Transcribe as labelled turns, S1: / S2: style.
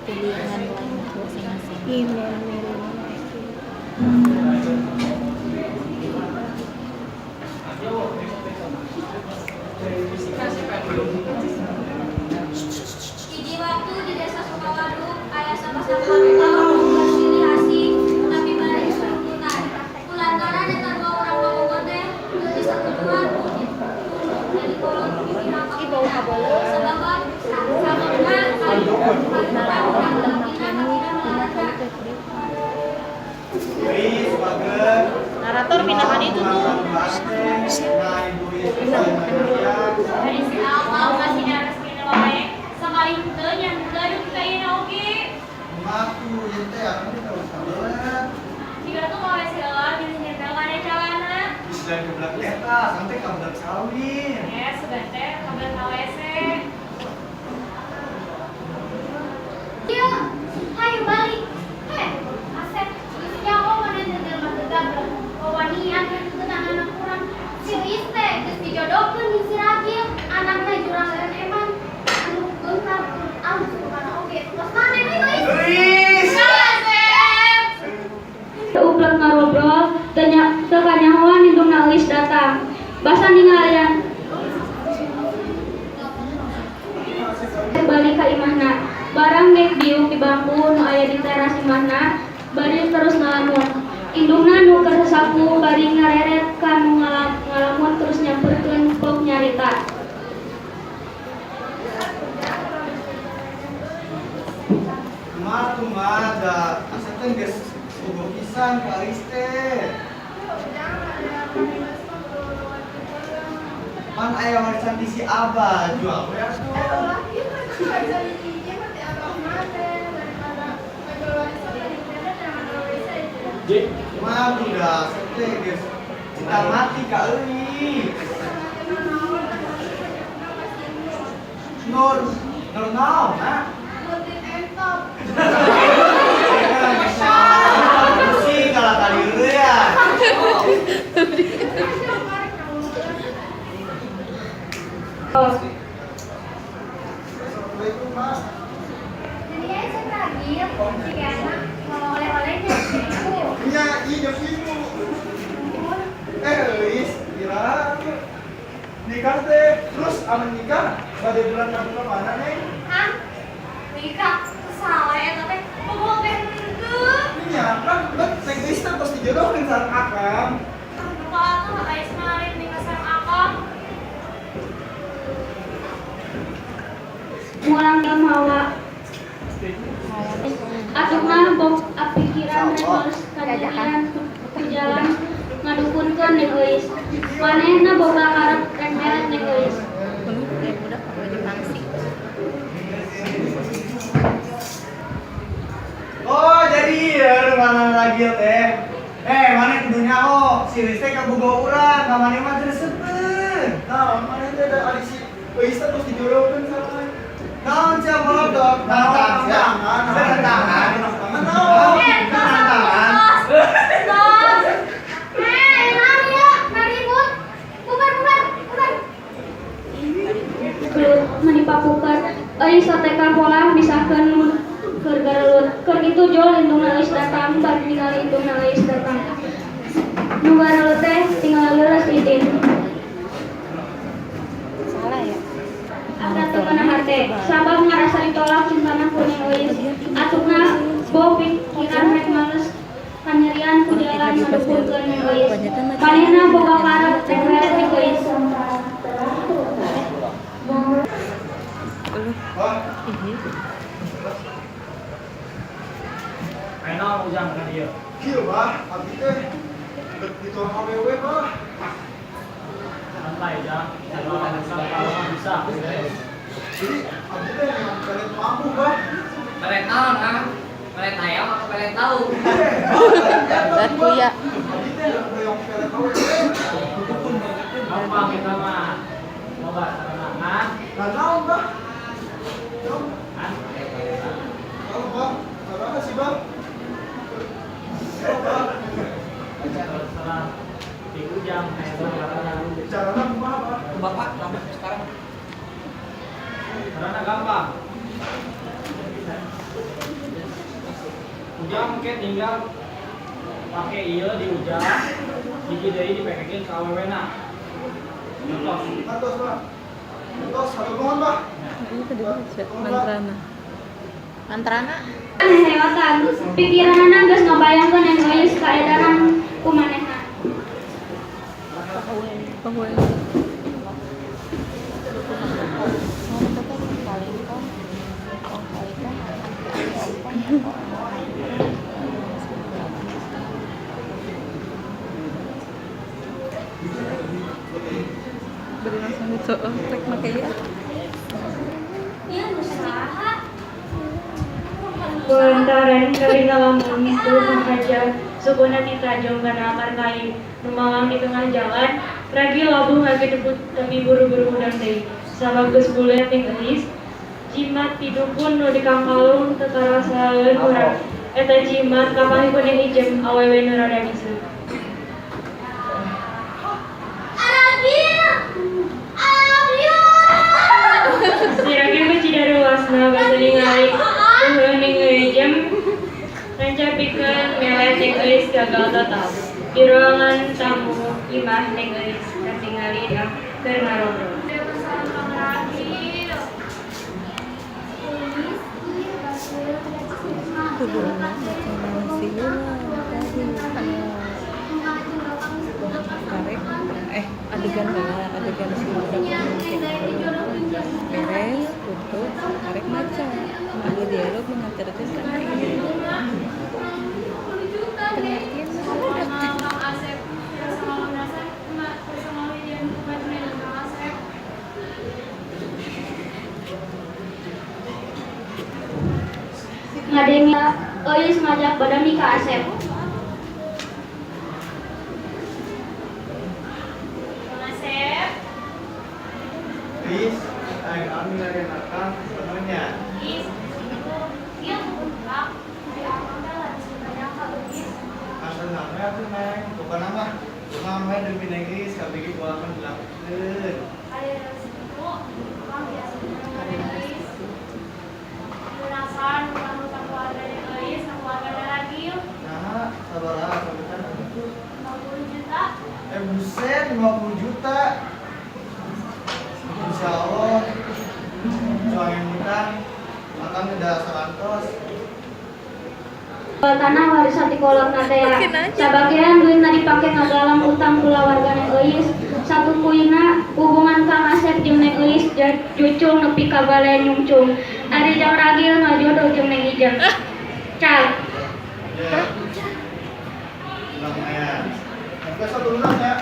S1: Pilihan lain masing-masing.
S2: Email.
S3: Idi waktu di desa Sukawaduk, ayah sama-sama tahu bersili asing, tapi balik kerukutan. Kulantaran yang kedua orang Bogor teh di satu Tuhan. Jadi kolon pimpinan kabinet, sebab sababna kali orang
S1: Narator pindahan itu tuh.
S3: awal masih daras kena wae sekali teu nya gaduh kaina oge.
S4: Aku ente aku tahu sabar.
S3: Jika tuh mau sewa bisa nyetel kana calana.
S4: Bisa keblak eta sampai keblak sawin.
S3: Sebentar kabel KWC. Dia, hayu balik. Asep, ya kok mana jendel masegab. Wawanian itu anak kurang. Si iste geus dijodohkeun di si Ragil, anakna jurang dan eman. Anu geuntar anu kana oge. Terus mana nih guys? Uplek ngarobrol, teu kanyahoan indungna geus datang. Basa ningalian. Balik ka imahna. Barang dek diuk di bangku nu aya di teras imahna, bari terus ngalamun. Indungna nu keur sasapu bari ngareret ka nu ngalamun terus nyamperkeun kok nyarita.
S4: Kumaha da asetan geus boga pisan ka Ariste. Man aya warisan di si Abah jual we atuh. Kumaha budak sete geus cinta mati ka euy. Nur naon ha? Pusing kalau tadi dulu ya. Assalamualaikum Mas.
S3: Jadi saya Ragil, jika anak mau oleh-olehnya
S4: Iya, iya ibu. Lis, kira nikah teh, terus aman nikah pada bulan mana nih?
S3: Hah? Nikah salah ya tapi mau
S4: Iya, kan teh Kristen terus dijodohin sama akang.
S3: Lupa tuh kayak semarin nikah sama akang. Mulang gak mawa. Atukna bok pikiran terus kejadian jalan ngadukunkeun deui geus. Manehna boga karep rek meret deui geus.
S1: Budak pakai dipangsi.
S4: Oh, jadi ya mana lagi teh. Mana kudunya oh, si Lis teh kaboga urang, ka maneh mah geus seupeuh. Nah, maneh teh da ari si Kristen terus dijodohkeun sama naon cia molodok, tangan. Manipapukan, euy sateka pola misahkeun keur garelut. Keur kitu jol indungna geus datang, bari ningali indungna geus datang. Nu garelut teh tinggal leureus idin.
S1: Salah ya.
S3: Ada teman harte, sabab ngarasa ditolak cintana kuning euy. Atukna bok pikiran rek males kanyerian ku jalan ngadukunkeun euy. Manehna boga karep rek meret euy.
S5: Ayo ujang kan dia.
S4: Kieu bah, abdi teh dek ditolak awewe bah.
S5: Santai ya. Kalau bisa.
S4: Jadi abdi teh memang pelet mampu bah.
S6: Pelet naon ah? Pelet ayam atau pelet tahu?
S1: Batu ya.
S4: Abdi teh hoyong pelet awewe.
S5: Gampang kita mah. Coba sarana kan.
S4: Nah, naon bah?
S5: Kan.
S4: Kalau bah, sarana sih bah. Bah.
S5: Terserah. Di ujang sarana.
S4: Carana kumaha bah?
S6: Bapak, sekarang
S5: Sarana gampang. Ujang ke tinggal pakai iya di ujang, hiji deui dipekekeun ka awewena. Contoh.
S4: Mantos, Pak. Mantos, satu mohon, Pak.
S1: Ini tadi baca mantrana. Mantrana.
S3: Hewatan, pikiranana geus ngabayangkeun yang geus kaedaran kumanehna.
S1: Pahuel. Beri langsung itu trek make ya.
S3: Ieu nu saha?
S2: Kulantaran kali ngalamun itu sahaja sukuna ditajong kana akar kain numalang di tengah jalan ragi labuh ngagedebut tapi buru-buru udang deui sabab geus bulet ting euis jimat tidupun nu dikangkalung teu karasaeun urang eta jimat kapangipun yang ijem awewe nu rada miseuh. Sirage beci daruasna basa ningali uheuh ningali jam ngancapikeun melet jeung euis gagal total. Di ruangan tamu imah jeung euis katingali dah keur ngarobrol.
S1: Kuduna baca sieu tadi. Karek adegan banget adegan sieu beres tutup karek maca anu dialog mengaturkeun kana ini pengertian
S3: Ngadeng euis ngajak badami ka Asep. Asep.
S4: Please, kami lagi makan sepenuhnya. Asal nama aku neng, bukan nama. Cuma nama demi negeri, sekali lagi buahkan dilakukan. Nah, sabar sabar. Buset, 50 juta. Insya Allah, soalnya utang, akan udah sarantos.
S3: Tanah warisan di kolot teh sabagian duitna dipake ngagalang utang kula wargana euis satu kuina hubungan Kang Asep jeung Neng Euis jucung nepi ka bale nyungcung ari jang ragil ngajodoh jeung Neng Ijeng cal
S4: Lumayan. Sampai satu lunas ya.